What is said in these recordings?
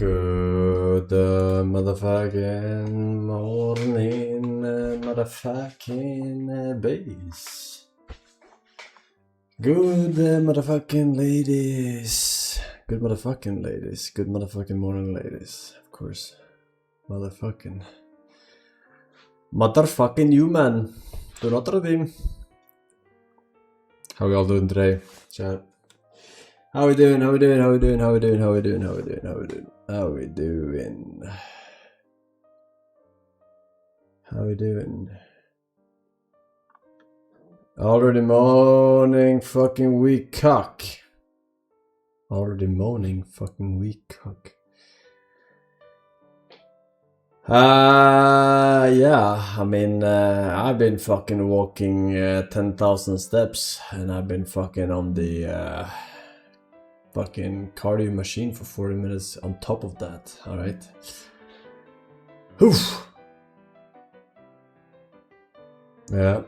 Good motherfucking morning, motherfucking bass. Good motherfucking ladies. Good motherfucking ladies. Good motherfucking morning, ladies. Of course. Motherfucking you, man. Do not redeem. How we all doing today, chat? How we doing? How we doing? How we doing? How we doing? How we doing? How we doing? How we doing? How we doing? How we doing? Already morning fucking week cock. Already morning fucking week cock. Yeah, I mean, I've been fucking walking 10,000 steps and I've been fucking on the fucking cardio machine for 40 minutes on top of that, alright? Oof. Yeah.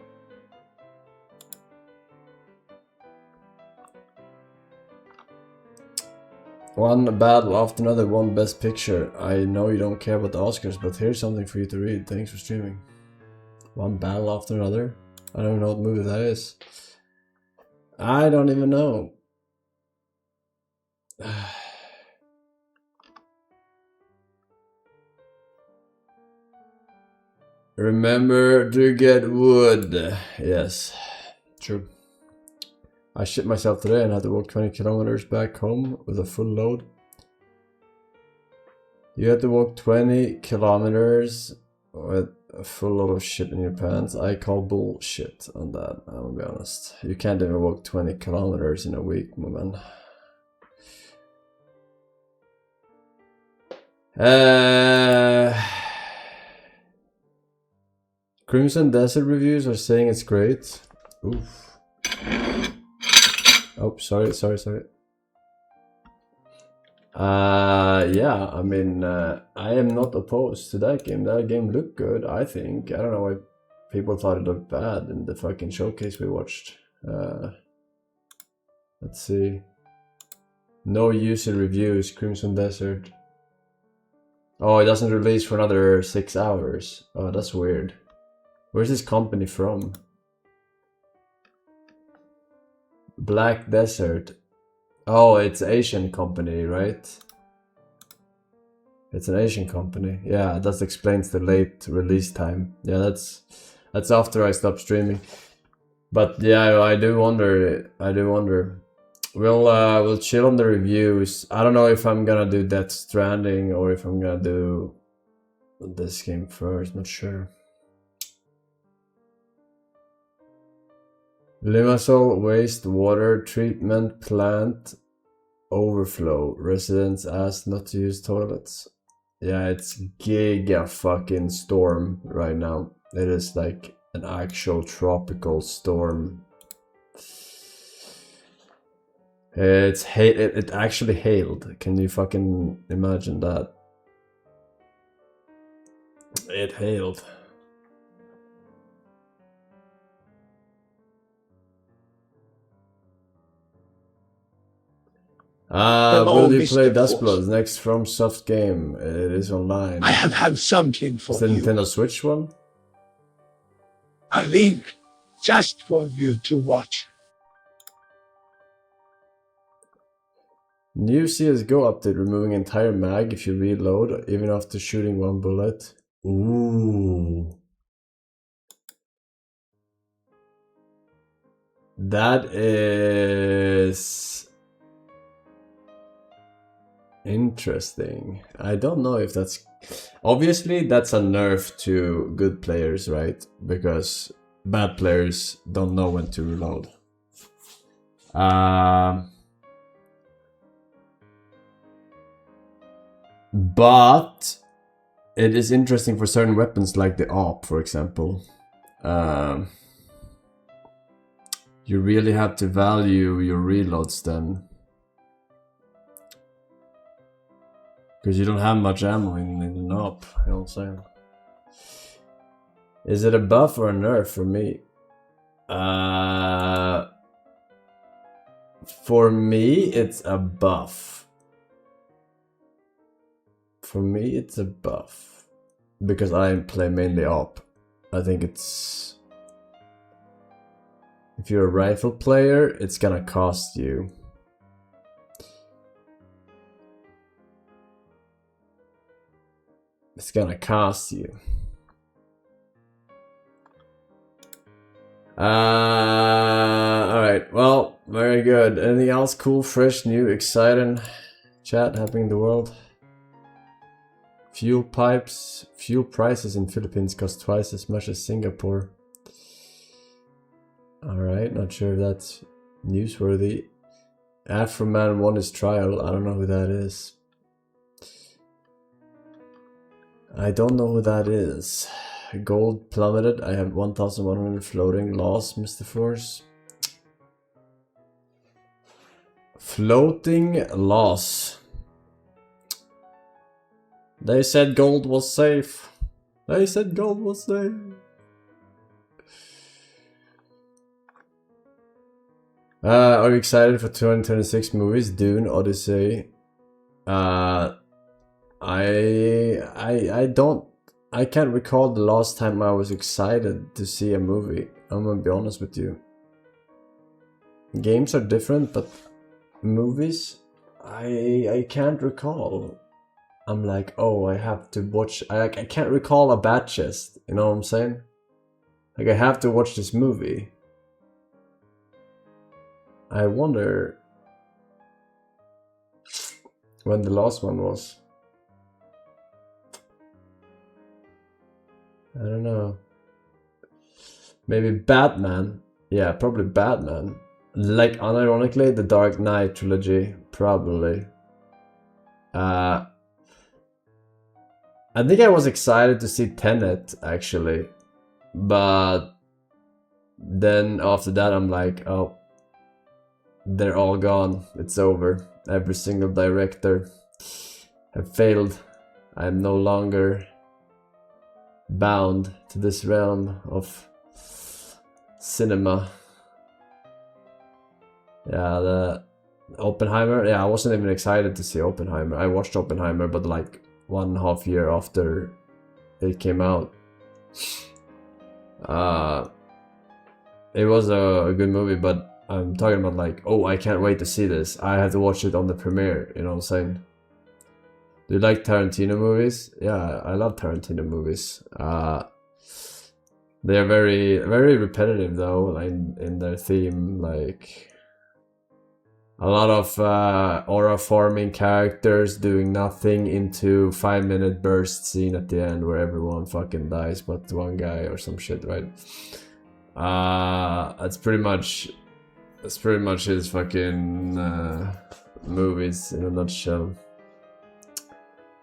One battle after another, one best picture. I know you don't care about the Oscars, but here's something for you to read. Thanks for streaming. One battle after another? I don't even know what movie that is. I don't even know. Remember to get wood. Yes, true. I shit myself today and had to walk 20 kilometers back home with a full load. You had to walk 20 kilometers with a full load of shit in your pants. I call bullshit on that, I'm gonna be honest. You can't even walk 20 kilometers in a week, my man. Crimson Desert reviews are saying it's great. Oof. Oh, sorry. Yeah, I mean, I am not opposed to that game. That game looked good, I think. I don't know why people thought it looked bad in the fucking showcase we watched. Let's see. No user reviews, Crimson Desert. Oh, it doesn't release for another 6 hours. Oh, that's weird. Where's this company from? Black Desert. Oh, it's Asian company, right? It's an Asian company. Yeah, that explains the late release time. Yeah, that's after I stopped streaming. But yeah, I do wonder. We'll chill on the reviews. I don't know if I'm gonna do Death Stranding or if I'm gonna do this game first. Not sure. Limassol wastewater treatment plant overflow. Residents asked not to use toilets. Yeah, it's giga fucking storm right now. It is like an actual tropical storm. It actually hailed. Can you fucking imagine that? It hailed. Will you play Dustblood? Next from Soft Game. It is online. I have something for you. you. Is the Nintendo Switch one? A link just for you to watch. New CSGO update removing entire mag if you reload, even after shooting one bullet. Ooh. That is interesting. I don't know if that's... Obviously, that's a nerf to good players, right? Because bad players don't know when to reload. But it is interesting for certain weapons like the AWP, for example. You really have to value your reloads then. Because you don't have much ammo in an AWP, you know what I'm saying? Is it a buff or a nerf for me? For me, it's a buff. For me, it's a buff. Because I play mainly op. I think it's... If you're a rifle player, it's gonna cost you. It's gonna cost you. Alright, well, very good. Anything else cool, fresh, new, exciting chat happening in the world? Fuel prices in Philippines cost twice as much as Singapore. Alright, not sure if that's newsworthy. Afroman won his trial. I don't know who that is. I don't know who that is. Gold plummeted. I have 1,100 floating. Loss, Mr. Force. Floating loss. They said gold was safe. They said gold was safe. Are you excited for 2026 movies? Dune, Odyssey. I can't recall the last time I was excited to see a movie. I'm gonna be honest with you. Games are different, but movies, I can't recall. I'm like, oh, I have to watch. I can't recall a batches. You know what I'm saying? Like, I have to watch this movie. I wonder when the last one was. I don't know. Maybe Batman. Yeah, probably Batman. Like, unironically, the Dark Knight trilogy. Probably. I think I was excited to see Tenet, actually. But then after that, I'm like, oh, they're all gone. It's over. Every single director have failed. I'm no longer bound to this realm of cinema. Yeah, the Oppenheimer. Yeah, I wasn't even excited to see Oppenheimer. I watched Oppenheimer, but like 1.5 years after it came out. It was a good movie, but I'm talking about like, oh, I can't wait to see this. I have to watch it on the premiere, you know what I'm saying? Do you like Tarantino movies? Yeah, I love Tarantino movies. They're very, very repetitive though, in their theme, like a lot of aura forming characters doing nothing into 5-minute burst scene at the end where everyone fucking dies but one guy or some shit, right? That's pretty much his fucking movies in a nutshell.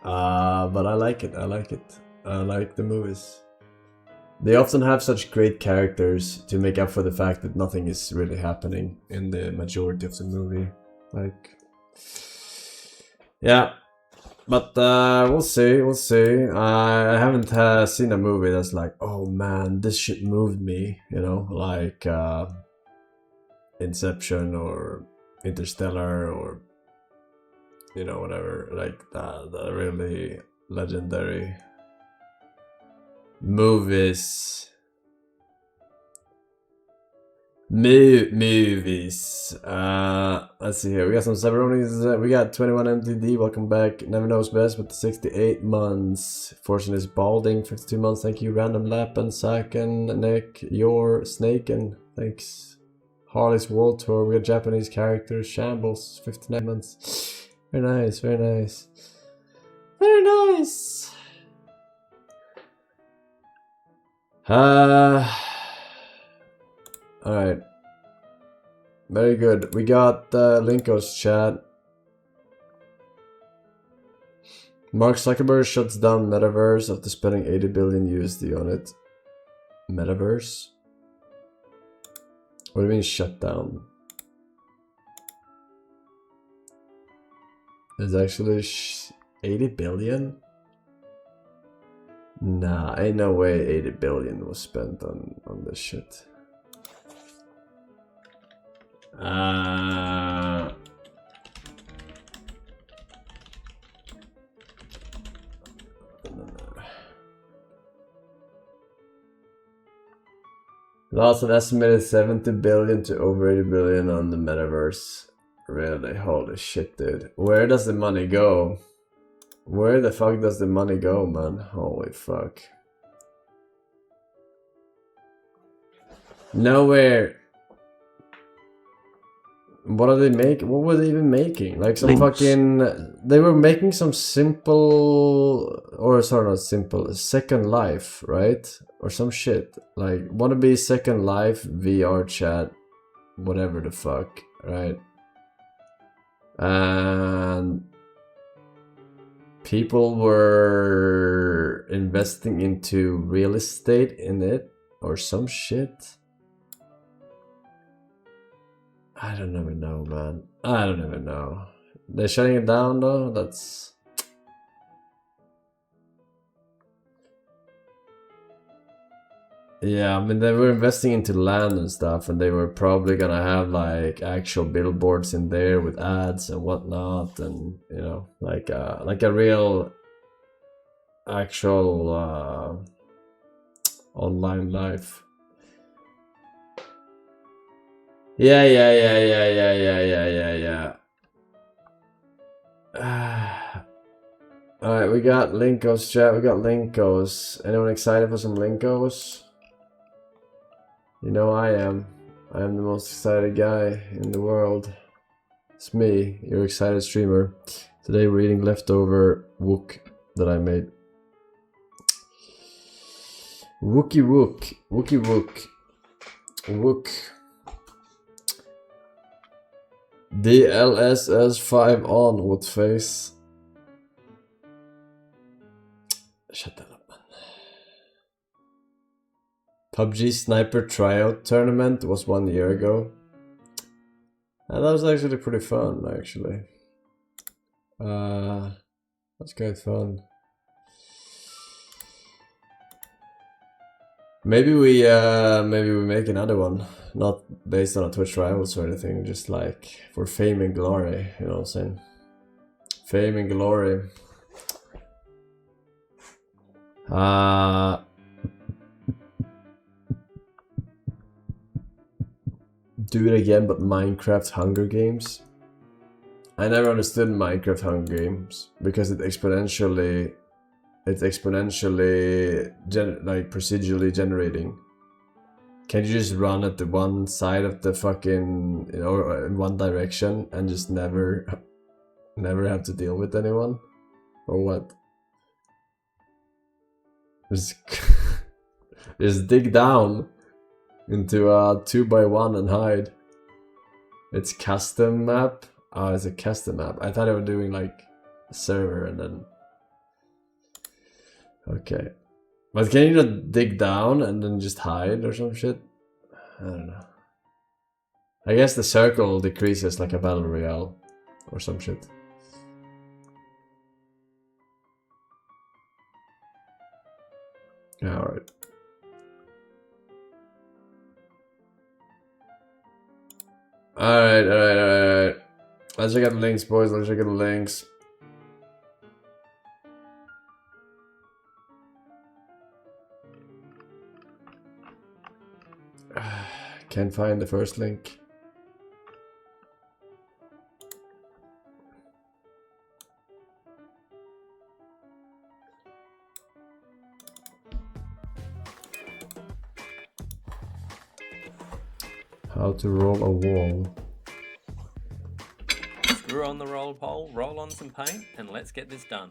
But I like it. I like the movies. They often have such great characters to make up for the fact that nothing is really happening in the majority of the movie. Like, yeah. But we'll see. I haven't seen a movie that's like, oh man, this shit moved me. You know, like Inception or Interstellar or, you know, whatever. Like the really legendary movies. Movies. Let's see here. We got some Cyberonies. We got 21 MTD. Welcome back. Never knows best with 68 months. Forsen is balding. 52 months. Thank you. Random Lappen, Saken, Nick, your Snake, and thanks. Harley's World Tour. We got Japanese characters. Shambles. 59 months. Very nice. Very nice. Very nice. Alright. Very good. We got Linko's chat. Mark Zuckerberg shuts down Metaverse after spending 80 billion USD on it. Metaverse? What do you mean shut down? There's actually 80 billion? Nah, ain't no way 80 billion was spent on this shit. Lost an estimated 70 billion to over 80 billion on the metaverse. Really? Holy shit, dude. Where does the money go? Where the fuck does the money go, man? Holy fuck. Nowhere. What are they making? What were they even making? Like some fucking... They were making some simple... Or sorry, not simple. Second Life, right? Or some shit. Like, wanna be Second Life, VR chat, whatever the fuck, right? And... people were investing into real estate in it. Or some shit. I don't even know, man. I don't even know. They're shutting it down though? That's... Yeah, I mean they were investing into land and stuff, and they were probably gonna have like actual billboards in there with ads and whatnot, and you know, like a real actual online life. Yeah. Alright, we got Linkos, chat. We got Linkos. Anyone excited for some Linkos? You know I am. I am the most excited guy in the world. It's me, your excited streamer. Today we're eating leftover wook that I made. Wookie wook. Wookie wook. Wook. DLSS5 on with face. Shut that up, man. PUBG Sniper Tryout Tournament was 1 year ago. And that was actually pretty fun, actually. That's quite fun. Maybe we make another one. Not based on a Twitch rivals or anything, just like for fame and glory, you know what I'm saying? Fame and glory. Do it again, but Minecraft Hunger Games. I never understood Minecraft Hunger Games because it's exponentially like procedurally generating. Can't you just run at the one side of the fucking, you know, in one direction and just never have to deal with anyone? Or what? Just dig down into a 2x1 and hide. It's custom map? Oh, it's a custom map. I thought they were doing like a server and then... Okay. But can you not dig down and then just hide or some shit? I don't know. I guess the circle decreases like a battle royale or some shit. Yeah, alright. Alright. Let's check out the links, boys. Let's check out the links. Can't find the first link. How to roll a wall. Screw on the roller pole, roll on some paint, and let's get this done.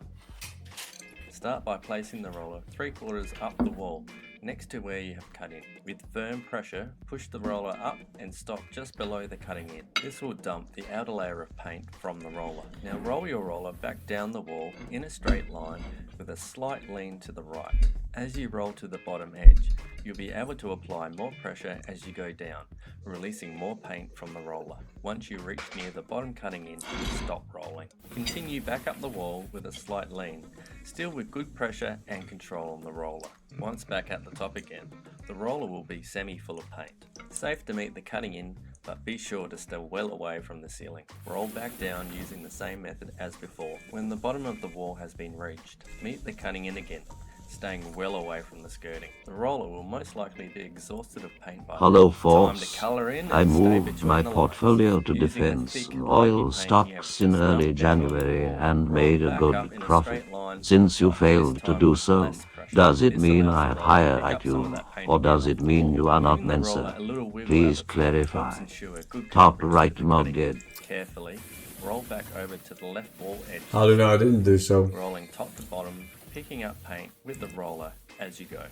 Start by placing the roller 3/4 up the wall, next to where you have cut in. With firm pressure, push the roller up and stop just below the cutting end. This will dump the outer layer of paint from the roller. Now roll your roller back down the wall in a straight line with a slight lean to the right. As you roll to the bottom edge, you'll be able to apply more pressure as you go down, releasing more paint from the roller. Once you reach near the bottom cutting end, stop rolling. Continue back up the wall with a slight lean, still with good pressure and control on the roller. Once back at the top again, the roller will be semi-full of paint. Safe to meet the cutting end, but be sure to stay well away from the ceiling. Roll back down using the same method as before. When the bottom of the wall has been reached, meet the cutting end again. staying well away from the skirting. The roller will most likely be exhausted of paint by Hello, then. Time to Force. colour in I and stay moved between my the lines. portfolio to Using the defense thick, oil lumpy paint you have stocks in just early dumped down on the January wall. and Roll made a back good up in a profit. straight line to Since the you top, failed this to time do with so, less pressure. does it This mean allows I the have roller to hired pick up some of you, that paint or again does off it the mean wall. you are not Giving the roller Mensa? a little wiggle at Please the top clarify. helps ensure good Top coverage right through the cutting. mug Carefully roll back over to the left wall edge. How do you know I didn't do so? Rolling top to bottom, picking up paint with the roller as you go.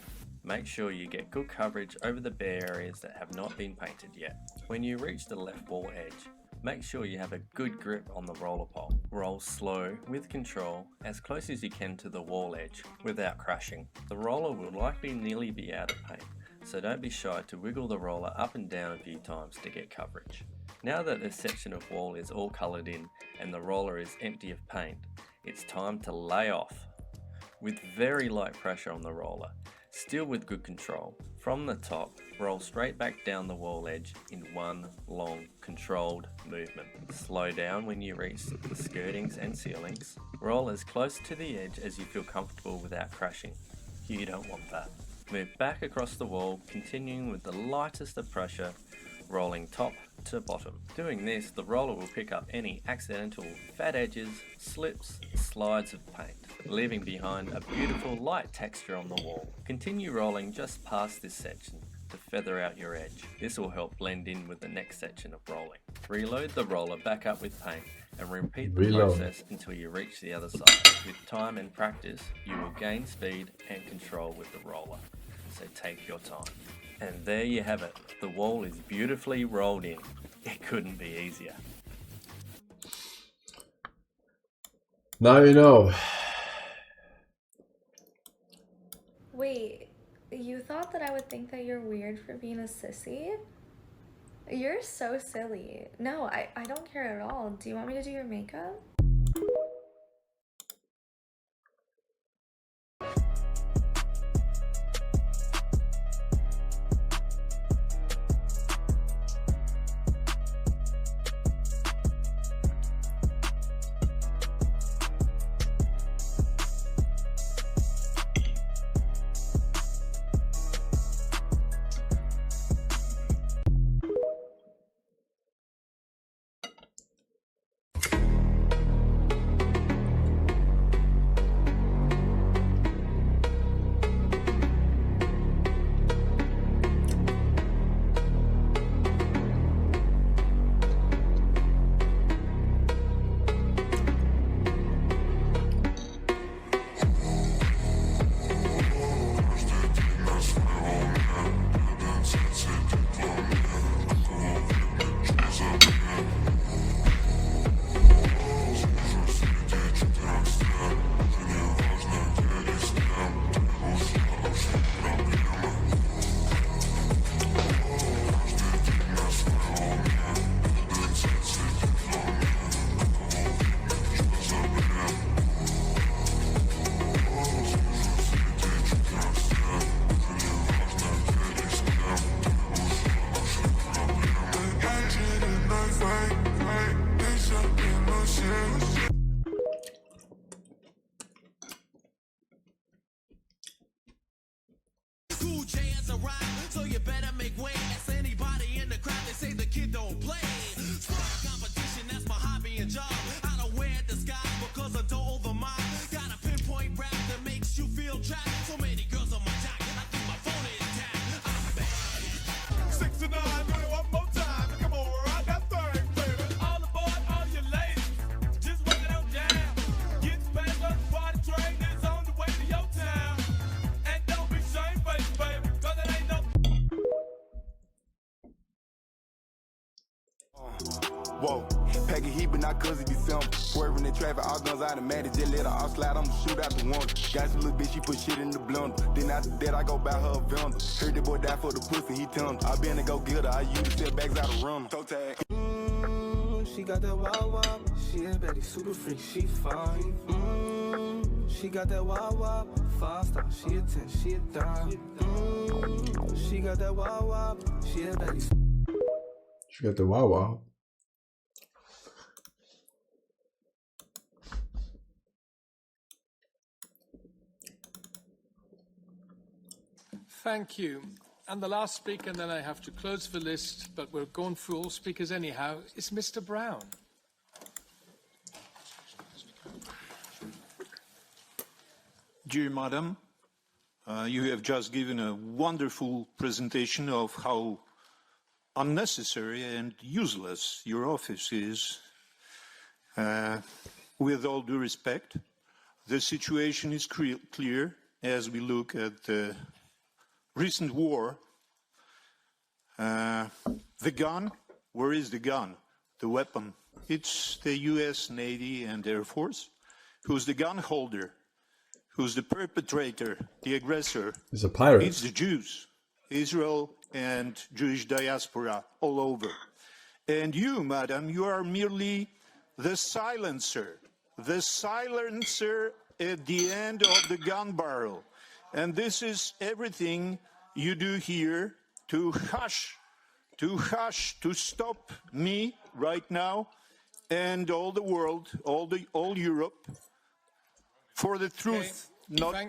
Make sure you get good coverage over the bare areas that have not been painted yet. When you reach the left wall edge, make sure you have a good grip on the roller pole. Roll slow with control as close as you can to the wall edge without crashing. The roller will likely nearly be out of paint, so don't be shy to wiggle the roller up and down a few times to get coverage. Now that this section of wall is all coloured in and the roller is empty of paint, it's time to lay off. With very light pressure on the roller, still with good control. From the top, roll straight back down the wall edge in one long, controlled movement. Slow down when you reach the skirtings and ceilings. Roll as close to the edge as you feel comfortable without crashing. You don't want that. Move back across the wall, continuing with the lightest of pressure, rolling top to bottom. Doing this, the roller will pick up any accidental fat edges, slips, slides of paint, leaving behind a beautiful light texture on the wall. Continue rolling just past this section to feather out your edge. This will help blend in with the next section of rolling. Reload the roller back up with paint and repeat the process until you reach the other side. With time and practice, you will gain speed and control with the roller. So take your time. And there you have it. The wall is beautifully rolled in. It couldn't be easier. Now you know. Wait, you thought that I would think that you're weird for being a sissy? You're so silly. No, I don't care at all. Do you want me to do your makeup? So you better make way. Ask anybody in the crowd, they say the kid don't play. Sport competition, that's my hobby and job. I don't wear disguise because I don't overmind. Got a pinpoint rap that makes you feel trapped. So many girls on my jacket, I think my phone is tapped. I'm back. 6 to 9, do it one more time. Come on, ride that thing, baby. All aboard, all you ladies, just work it out down. Get back on the party train, it's on the way to your town. And don't be shamefaced, baby, cause it ain't no. Whoa, pack a heat, but not cause it December. Swerving in traffic, all guns automatic, just let her all slide, I'ma shoot out the one. Got some little bitch, she put shit in the blender. Then after that, I go buy her a vendor. Heard the boy die for the pussy, he tender. I been to go get her, I used to sell bags out of room. Toe tag. She got that wow wow, she a baddie, super freak, she fine. She got that wow wow, 5 star, she a 10, she a dime. She got that wow wow, she a baddie. She got the wow wow. Thank you. And the last speaker, and then I have to close the list, but we're going through all speakers anyhow, is Mr. Brown. Dear Madam, you have just given a wonderful presentation of how unnecessary and useless your office is. With all due respect, the situation is clear as we look at the recent war. The gun, where is the gun? The weapon? It's the US Navy and Air Force. Who's the gun holder? Who's the perpetrator, the aggressor? He's a pirate. It's the Jews, Israel and Jewish diaspora all over. And you, madam, you are merely the silencer at the end of the gun barrel. And this is everything you do here to hush, to stop me right now and all the world, all Europe, for the truth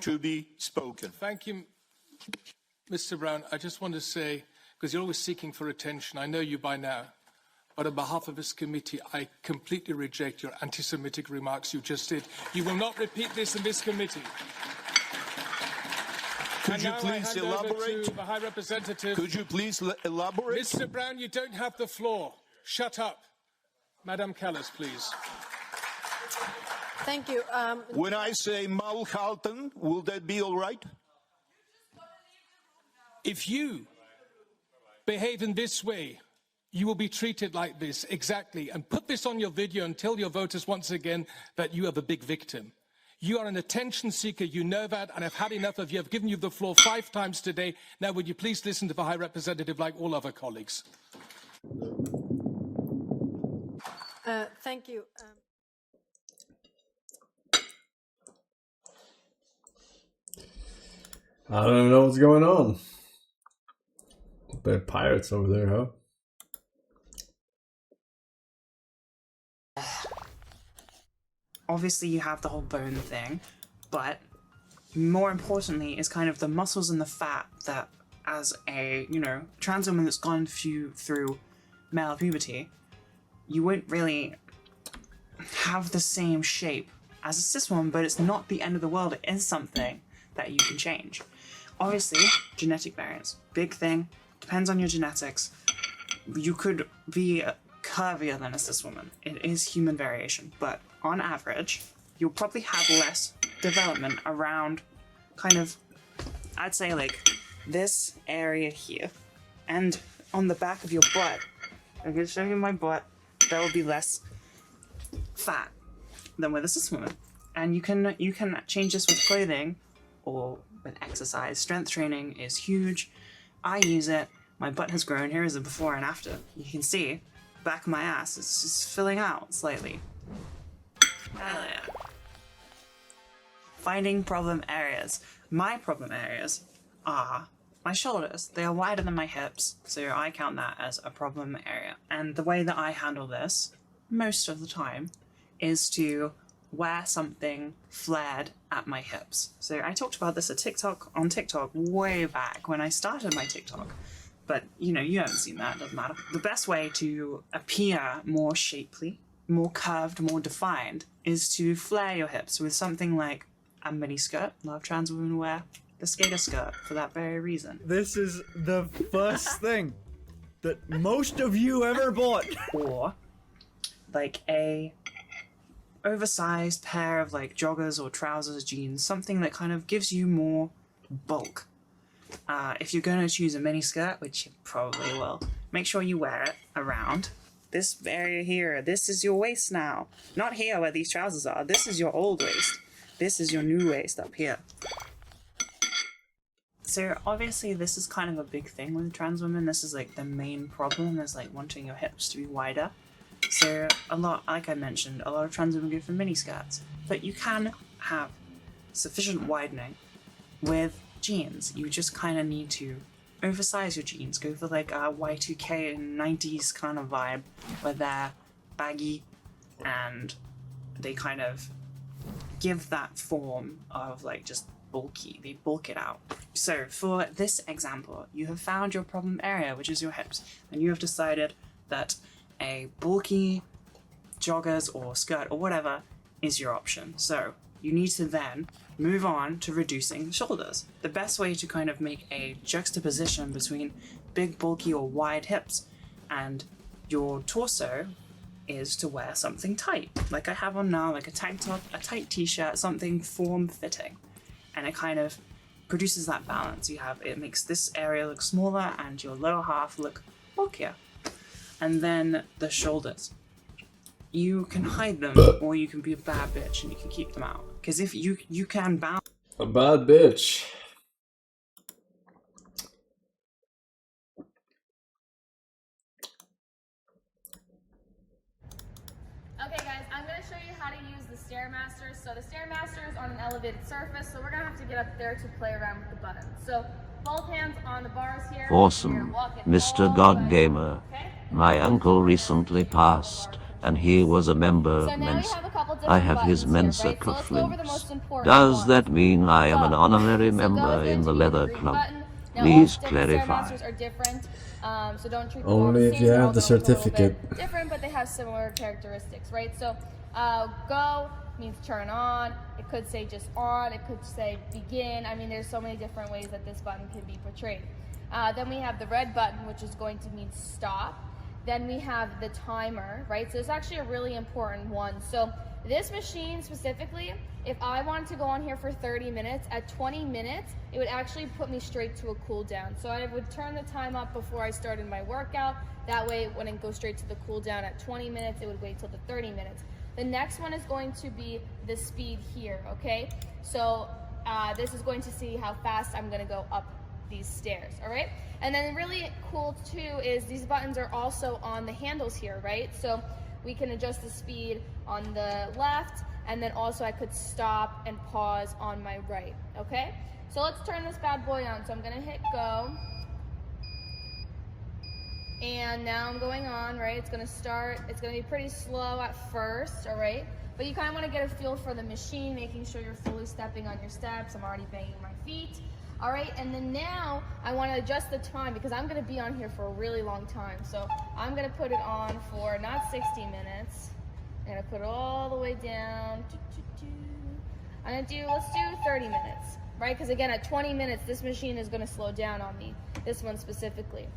to be spoken. Thank you, Mr. Brown. I just want to say, because you're always seeking for attention, I know you by now, but on behalf of this committee, I completely reject your anti-Semitic remarks you just did. You will not repeat this in this committee. Could you please elaborate? To the High Representative. Could you please elaborate? Mr. Brown, you don't have the floor. Shut up. Madam Callas, please. Thank you. When I say Maul halten, will that be all right? If you behave in this way, you will be treated like this, exactly. And put this on your video and tell your voters once again that you are the big victim. You are an attention seeker, you know that, and I've had enough of you. I've given you the floor 5 times today. Now, would you please listen to the High Representative like all other colleagues? Thank you. I don't even know what's going on. They're pirates over there, huh? Obviously you have the whole bone thing, but more importantly is kind of the muscles and the fat that, as a, trans woman that's gone through male puberty, you won't really have the same shape as a cis woman, but it's not the end of the world. It is something that you can change. Obviously, genetic variance, big thing, depends on your genetics. You could be curvier than a cis woman. It is human variation, but on average, you'll probably have less development around kind of, I'd say like this area here. And on the back of your butt, I'm gonna show you my butt, there will be less fat than with a cis woman. And you can change this with clothing or with exercise. Strength training is huge. I use it. My butt has grown. Here is a before and after. You can see the back of my ass is just filling out slightly. Hell yeah. Finding problem areas. My problem areas are my shoulders. They are wider than my hips, so I count that as a problem area. And the way that I handle this, most of the time, is to wear something flared at my hips. So I talked about this on TikTok way back when I started my TikTok. But, you haven't seen that, doesn't matter. The best way to appear more shapely, more curved, more defined, is to flare your hips with something like a mini skirt. A lot of trans women wear the skater skirt for that very reason. This is the first thing that most of you ever bought. Or like a oversized pair of like joggers or trousers, jeans, something that kind of gives you more bulk. If you're going to choose a mini skirt, which you probably will, make sure you wear it around this area here. This is your waist now. Not here where these trousers are. This is your old waist. This is your new waist up here. So obviously this is kind of a big thing with trans women. This is like the main problem, is like wanting your hips to be wider. So like I mentioned, a lot of trans women go for mini skirts, but you can have sufficient widening with jeans. You just kind of need to oversize your jeans. Go for like a Y2K and 90s kind of vibe, where they're baggy and they kind of give that form of like just bulky. They bulk it out. So for this example, you have found your problem area, which is your hips, and you have decided that a bulky joggers or skirt or whatever is your option. So you need to then move on to reducing shoulders. The best way to kind of make a juxtaposition between big, bulky or wide hips and your torso is to wear something tight, like I have on now, like a tank top, a tight t-shirt, something form-fitting, and it kind of produces that balance. It makes this area look smaller and your lower half look bulkier. And then the shoulders. You can hide them, or you can be a bad bitch and you can keep them out. Because if you can balance. A bad bitch. Okay guys, I'm going to show you how to use the Stairmaster. So the Stairmaster is on an elevated surface, so we're going to have to get up there to play around with the buttons. So both hands on the bars here. Forsen, Mr. God Gamer. My uncle recently passed, and he was a member of Mensa. I have his Mensa cufflinks. Does that mean I am an honorary member in the leather club? Please clarify. So don't treat them Only if you have the certificate. Different, but they have similar characteristics, right? So go means turn on. It could say just on. It could say begin. I mean, there's so many different ways that this button can be portrayed. Then we have the red button, which is going to mean stop. Then we have the timer, right? So it's actually a really important one. So this machine specifically, if I wanted to go on here for 30 minutes, at 20 minutes, it would actually put me straight to a cool down. So I would turn the time up before I started my workout. That way, when it goes straight to the cool down at 20 minutes, it would wait till the 30 minutes. The next one is going to be the speed here, okay? So this is going to see how fast I'm gonna go up these stairs, all right? And then really cool too is these buttons are also on the handles here, right? So we can adjust the speed on the left, and then also I could stop and pause on my right, okay? So let's turn this bad boy on. So I'm gonna hit go. And now I'm going on, right? It's gonna start, it's gonna be pretty slow at first, all right? But you kind of wanna get a feel for the machine, making sure you're fully stepping on your steps. I'm already banging my feet. All right, and then now I want to adjust the time because I'm going to be on here for a really long time. So I'm going to put it on for not 60 minutes. I'm going to put it all the way down. I'm going to do, let's do 30 minutes, right? Because again, at 20 minutes, this machine is going to slow down on me, this one specifically.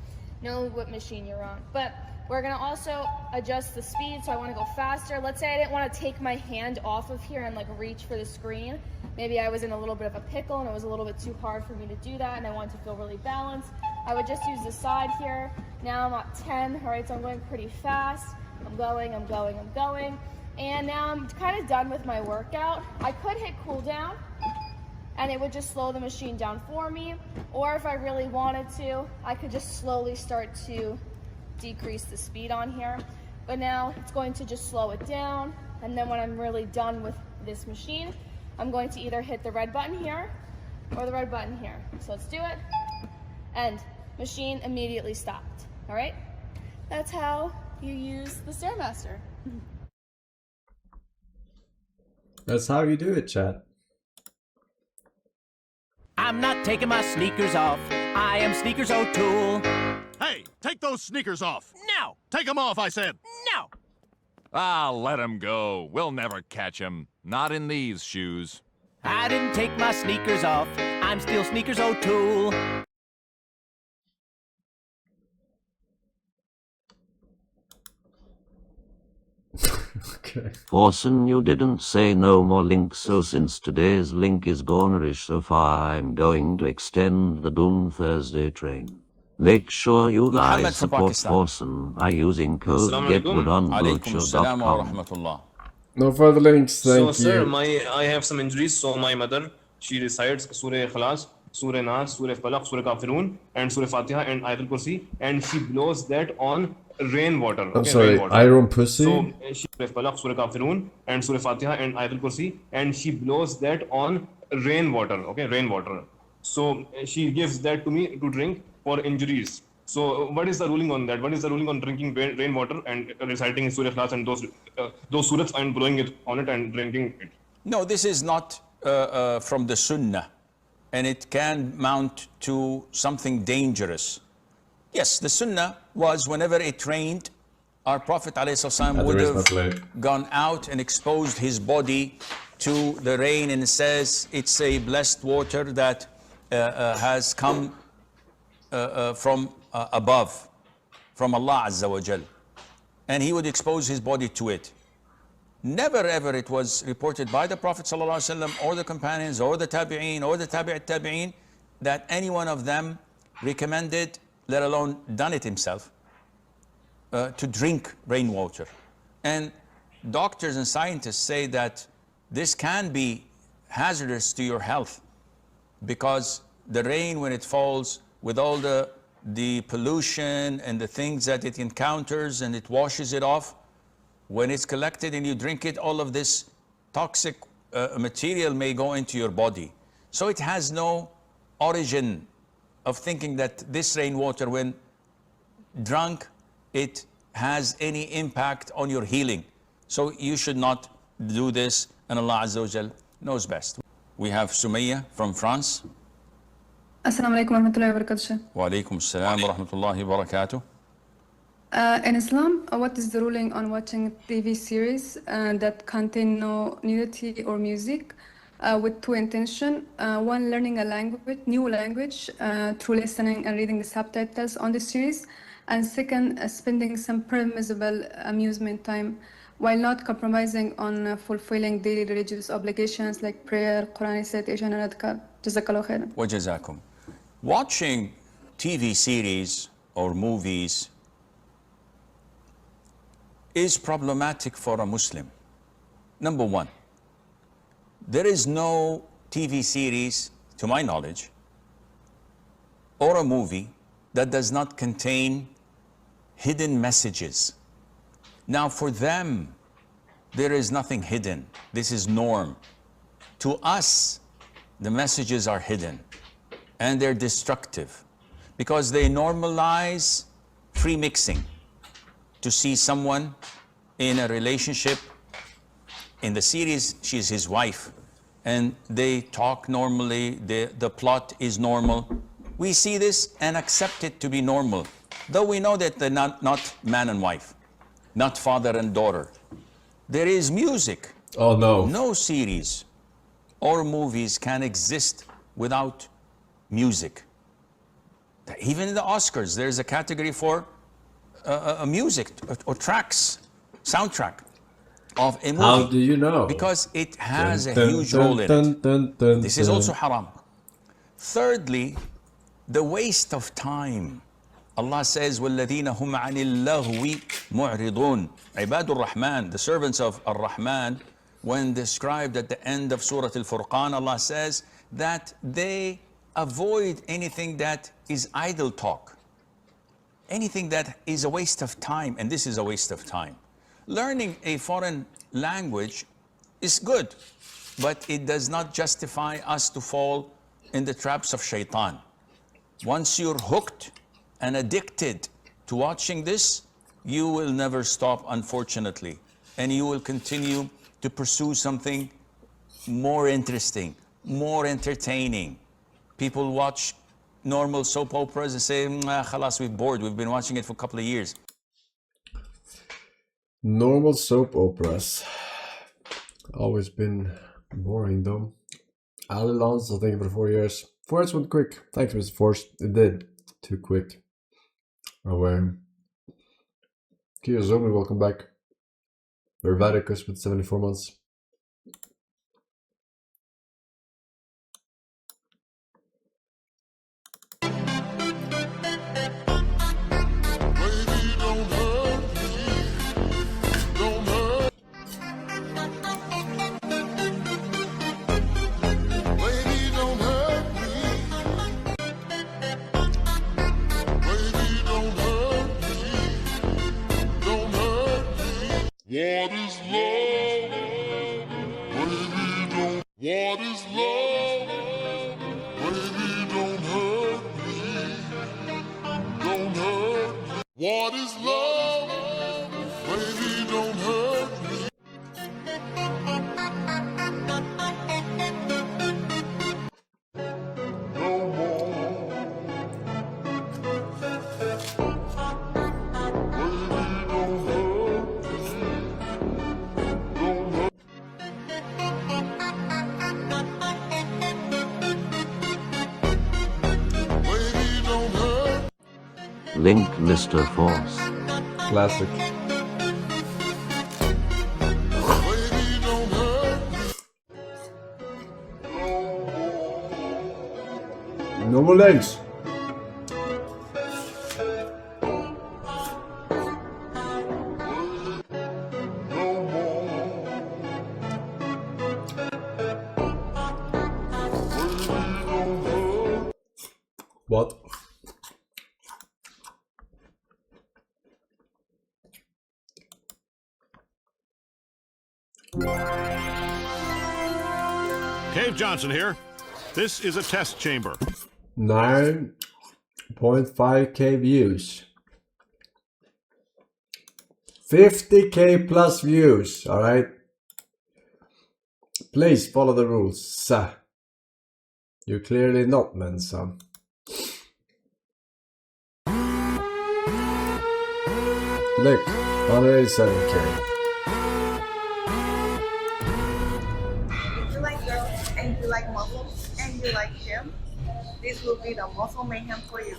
Know what machine you're on. But we're going to also adjust the speed, so I want to go faster. Let's say I didn't want to take my hand off of here and like reach for the screen. Maybe I was in a little bit of a pickle and it was a little bit too hard for me to do that and I wanted to feel really balanced. I would just use the side here. Now I'm at 10, all right, so I'm going pretty fast. I'm going. And now I'm kind of done with my workout. I could hit cool down and it would just slow the machine down for me. Or if I really wanted to, I could just slowly start to decrease the speed on here. But now it's going to just slow it down. And then when I'm really done with this machine, I'm going to either hit the red button here or the red button here. So let's do it. And machine immediately stopped. All right? That's how you use the Stairmaster. That's how you do it, chat. I'm not taking my sneakers off. I am Sneakers O'Toole. Hey, take those sneakers off. No. Take them off, I said. No. Ah, let him go. We'll never catch him. Not in these shoes. I didn't take my sneakers off. I'm still Sneakers O'Toole. Okay. Forsen, you didn't say no more links, so since today's link is gonerish so far, I'm going to extend the Doom Thursday train. Make sure you guys support Forsen by using code GETGOOD on Bluetooth.com. No further links, thank you. So sir, I have some injuries, so my mother, she recites Surah Ikhlas, Surah Nas, Surah Falaq, Surah Kafirun, and Surah Fatiha and Ayatul Kursi, and she blows that on rainwater. I'm sorry, Iron Pussy? So she Surah Falaq, Surah Kafirun, and Surah Fatiha and Ayatul Kursi, and she blows that on rainwater, okay, rainwater. So she gives that to me to drink for injuries. So what is the ruling on that? What is the ruling on drinking rainwater and reciting Surah Ikhlas and those surahs and blowing it on it and drinking it? No, this is not from the Sunnah. and it can mount to something dangerous. Yes, the sunnah was whenever it rained, our Prophet ﷺ would have gone out and exposed his body to the rain, and it says it's a blessed water that has come from above, from Allah Azza wa Jal. And he would expose his body to it. Never ever it was reported by the Prophet ﷺ or the companions or the tabi'een or the tabi'in that any one of them recommended, let alone done it himself, to drink rainwater. And doctors and scientists say that this can be hazardous to your health, because the rain, when it falls with all the pollution and the things that it encounters and it washes it off, when it's collected and you drink it, all of this toxic material may go into your body. So it has no origin of thinking that this rainwater, when drunk, it has any impact on your healing. So you should not do this, and Allah Azza wa Jal knows best. We have Sumaya from France. Assalamu alaikum wa rahmatullahi wa barakatuh. Wa alaikum assalam wa rahmatullahi wa barakatuh. In Islam, what is the ruling on watching TV series that contain no nudity or music with two intentions? One, learning a language, new language through listening and reading the subtitles on the series. And second, spending some permissible amusement time while not compromising on fulfilling daily religious obligations like prayer, Quran recitation, and adhkar. Jazakallah khairan. Wa jazakum. Watching TV series or movies is problematic for a Muslim. Number one, there is no TV series, to my knowledge, or a movie that does not contain hidden messages. Now, for them, there is nothing hidden. This is norm. To us, the messages are hidden, and they're destructive because they normalize free mixing. To see someone in a relationship, in the series, she's his wife, and they talk normally, the plot is normal. We see this and accept it to be normal, though we know that they're not man and wife, not father and daughter. There is music. Oh no. No series or movies can exist without music. Even in the Oscars, there's a category for music or tracks, soundtrack of a movie. How do you know? Because it has a huge role in it. This is also haram. Thirdly, the waste of time. Allah says, وَالَّذِينَ هُمْ عَنِ اللَّهْوِ مُعْرِضُونَ. Ibadur Rahman, the servants of Ar-Rahman, when described at the end of Surah Al-Furqan, Allah says that they avoid anything that is idle talk. Anything that is a waste of time, and this is a waste of time. Learning a foreign language is good, but it does not justify us to fall in the traps of shaitan. Once you're hooked and addicted to watching this, you will never stop, unfortunately, and you will continue to pursue something more interesting, more entertaining. People watch normal soap operas and say, khalas, we're bored. We've been watching it for a couple of years. Normal soap operas. Always been boring though. Ali Lonzo, thank you for 4 years. 4 years went quick. Thanks, Mr. Force. It did. Too quick. Aware. Kiyozomi, welcome back. Vervaticus with 74 months. What is love? Baby, don't. What is love? Baby, don't hurt me. Don't hurt me. What is love? Baby, don't hurt me. link, Mr. Force. Classic. No more legs. What? Cave Johnson here. This is a test chamber. 9.5k views. 50k plus views, alright? Please follow the rules. You're clearly not, Mensa. Look, 187k. If you like girls and you like muscles and you like gym, this will be the muscle mayhem for you.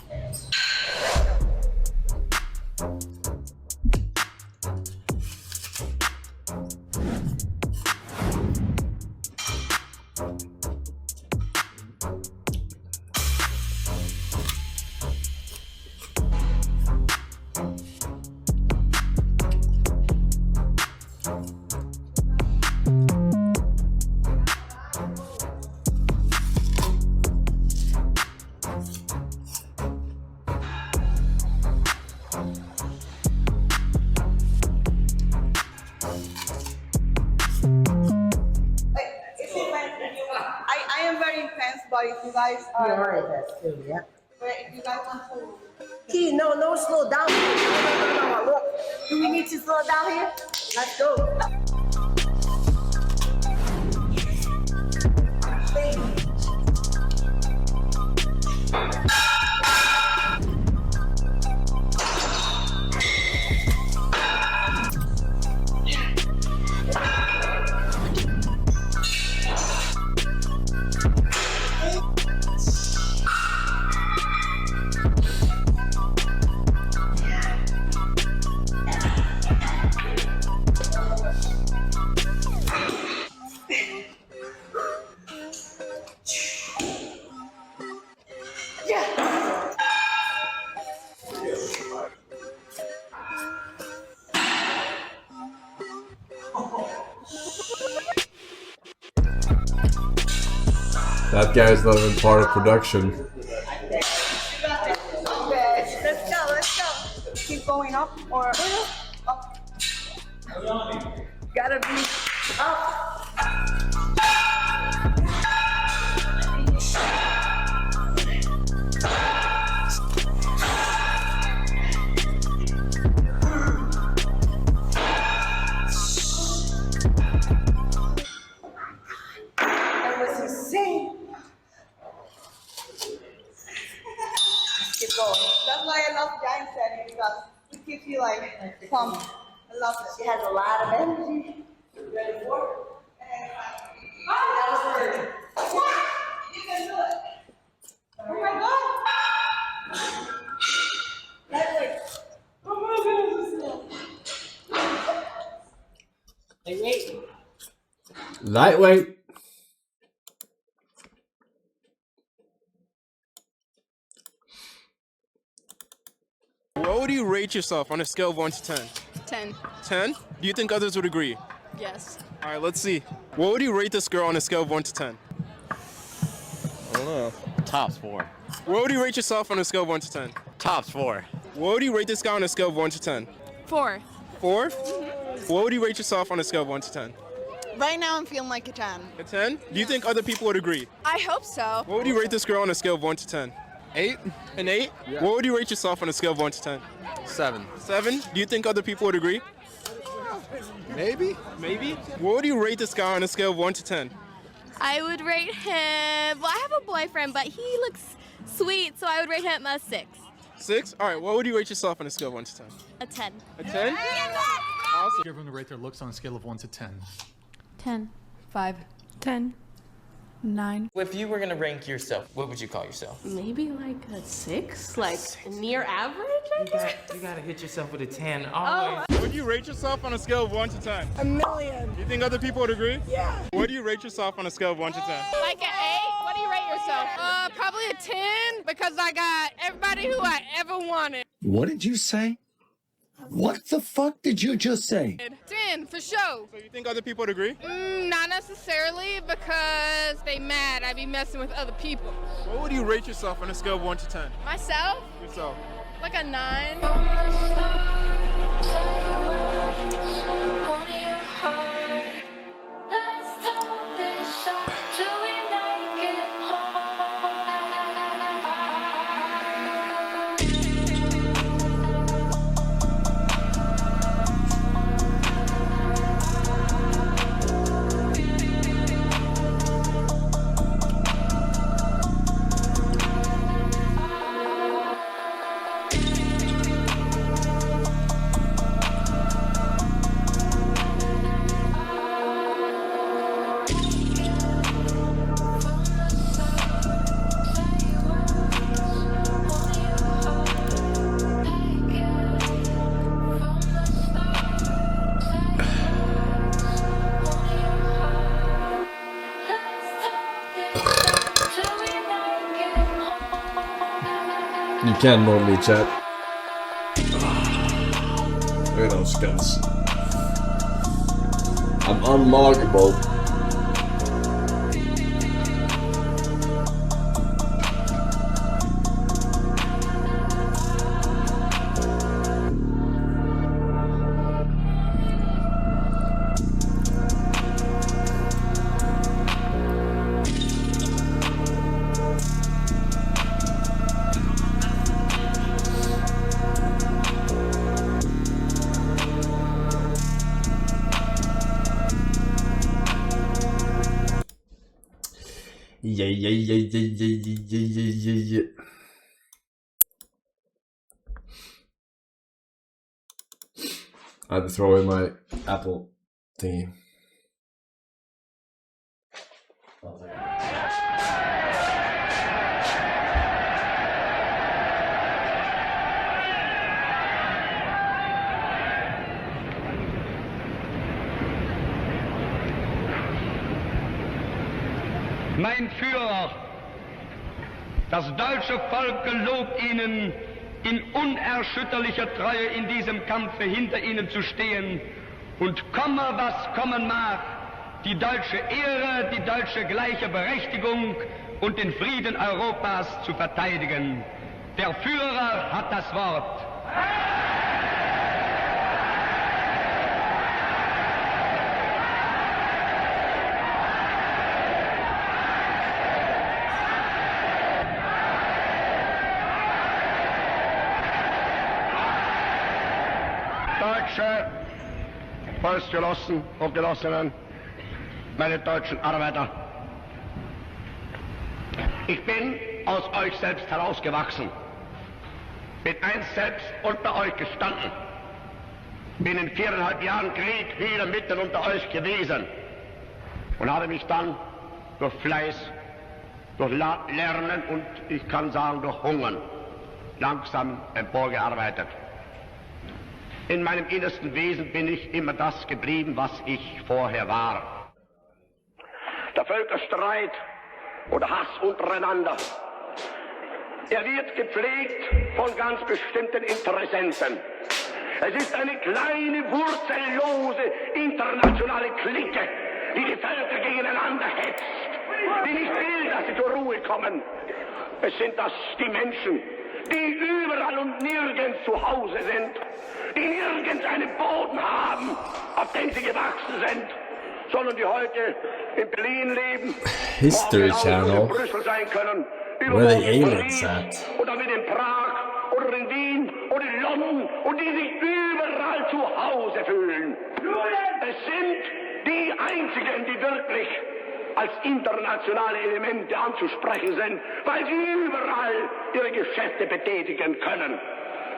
I am very intense, but if you guys are... You are intense too, yeah. But if you guys want to... Key, no, slow down. No, look. Do we need to slow down here? Let's go. That guy is not even part of production. Let's go. Keep going up or up. Gotta be up. That was insane. Keep going. That's why I love giant setting because it keeps you like pumped. I love it. She has a lot of energy. Ready for it? What? You can do it. Oh my god. Lightweight. Oh my goodness. Lightweight. What would you rate yourself on a scale of 1 to 10? 10. 10? Do you think others would agree? Yes. All right, let's see. What would you rate this girl on a scale of 1 to 10? I don't know. Tops 4. What would you rate yourself on a scale of 1 to 10? Tops 4. What would you rate this guy on a scale of 1 to 10? 4. 4? What would you rate yourself on a scale of 1 to 10? Right now I'm feeling like a 10. A 10? Do you think other people would agree? I hope so. What would you rate this girl on a scale of 1 to 10? 8. An 8? Yeah. What would you rate yourself on a scale of 1 to 10? 7. 7? Do you think other people would agree? Maybe. Maybe? What would you rate this guy on a scale of 1 to 10? I would rate him, well, I have a boyfriend, but he looks sweet, so I would rate him a 6. 6? All right, what would you rate yourself on a scale of 1 to 10? A 10. A 10? Awesome. Give everyone to rate their looks on a scale of 1 to 10. 10. 5. 10. 9. If you were gonna rank yourself, what would you call yourself? Maybe like a 6, like near average, I guess. You gotta hit yourself with a 10 Oh. always. Would you rate yourself on a scale of 1 to 10? A million. You think other people would agree? Yeah. What do you rate yourself on a scale of 1 to 10? Like an 8? What do you rate yourself? Probably a 10 because I got everybody who I ever wanted. What did you say? What the fuck did you just say? 10 for sure. So you think other people would agree? Not necessarily because they mad I be messing with other people. What would you rate yourself on a scale of 1 to 10? Myself? Yourself. Like a 9. You can mold me, chat. Look at those guns. I'm unloggable. Yeah. I had to throw in my Apple thingy. Mein Führer, das deutsche Volk gelobt Ihnen, in unerschütterlicher Treue in diesem Kampfe hinter Ihnen zu stehen und komme, was kommen mag, die deutsche Ehre, die deutsche gleiche Berechtigung und den Frieden Europas zu verteidigen. Der Führer hat das Wort. Deutsche Volksgenossen und Genossinnen, meine deutschen Arbeiter. Ich bin aus euch selbst herausgewachsen, bin einst selbst unter euch gestanden, bin in 4,5 Jahren Krieg wieder mitten unter euch gewesen und habe mich dann durch Fleiß, durch Lernen und ich kann sagen durch Hungern langsam emporgearbeitet. In meinem innersten Wesen bin ich immer das geblieben, was ich vorher war. Der Völkerstreit oder Hass untereinander, er wird gepflegt von ganz bestimmten Interessenten. Es ist eine kleine, wurzellose, internationale Clique, die die Völker gegeneinander hetzt, die nicht will, dass sie zur Ruhe kommen. Es sind das die Menschen, die überall und nirgends zu Hause sind, die nirgends einen Boden haben, auf dem sie gewachsen sind, sondern die heute in Berlin leben, History Channel. in Brüssel sein können, Where the aliens at? oder mit in Prag oder in Wien oder in London und die sich überall zu Hause fühlen. Es sind die einzigen, die wirklich als internationale Elemente anzusprechen sind, weil sie überall ihre Geschäfte betätigen können.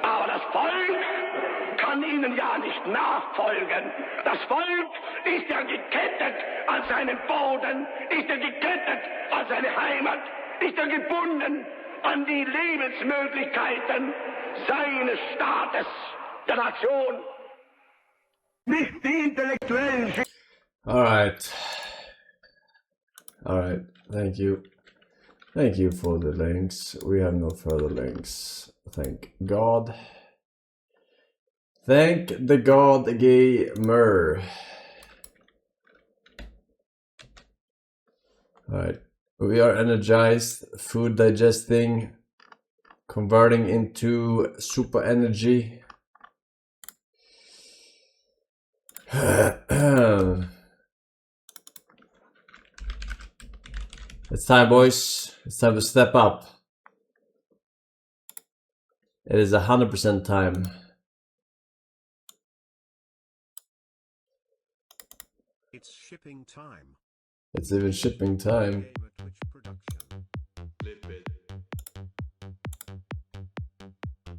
Aber das Volk kann ihnen ja nicht nachfolgen. Das Volk ist ja gekettet an seinen Boden, ist ja gekettet seine Heimat ist er gebunden an die Lebensmöglichkeiten seines Staates, der Nation. Nicht die intellektuellen... Alright. Alright, thank you. Thank you for the links. We have no further links. Thank God. Thank the God gamer. Alright. We are energized, food digesting, converting into super energy. It's time, boys. It's time to step up. It is 100% time. It's shipping time. It's even shipping time.